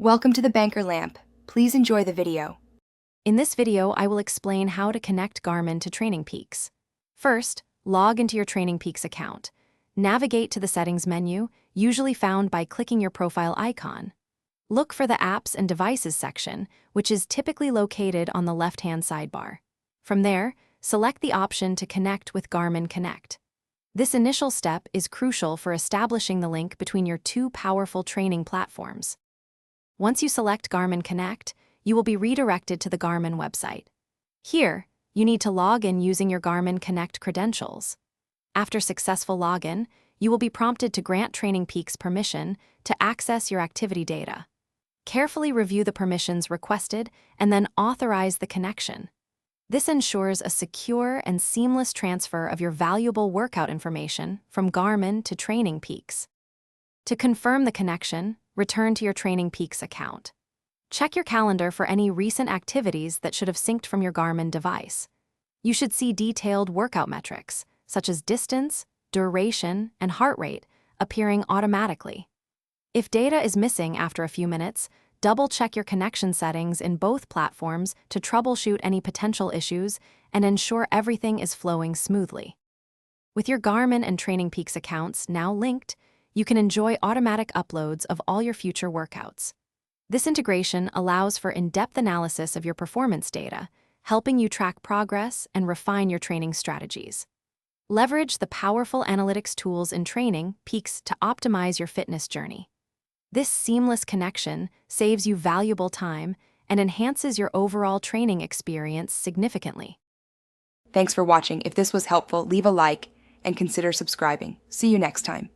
Welcome to the Banker Lamp. Please enjoy the video. In this video, I will explain how to connect Garmin to TrainingPeaks. First, log into your TrainingPeaks account. Navigate to the Settings menu, usually found by clicking your profile icon. Look for the Apps and Devices section, which is typically located on the left-hand sidebar. From there, select the option to connect with Garmin Connect. This initial step is crucial for establishing the link between your two powerful training platforms. Once you select Garmin Connect, you will be redirected to the Garmin website. Here, you need to log in using your Garmin Connect credentials. After successful login, you will be prompted to grant TrainingPeaks permission to access your activity data. Carefully review the permissions requested and then authorize the connection. This ensures a secure and seamless transfer of your valuable workout information from Garmin to TrainingPeaks. To confirm the connection, return to your TrainingPeaks account. Check your calendar for any recent activities that should have synced from your Garmin device. You should see detailed workout metrics, such as distance, duration, and heart rate, appearing automatically. If data is missing after a few minutes, double-check your connection settings in both platforms to troubleshoot any potential issues and ensure everything is flowing smoothly. With your Garmin and TrainingPeaks accounts now linked, you can enjoy automatic uploads of all your future workouts. This integration allows for in-depth analysis of your performance data, helping you track progress and refine your training strategies. Leverage the powerful analytics tools in TrainingPeaks to optimize your fitness journey. This seamless connection saves you valuable time and enhances your overall training experience significantly. Thanks for watching. If this was helpful, leave a like and consider subscribing. See you next time.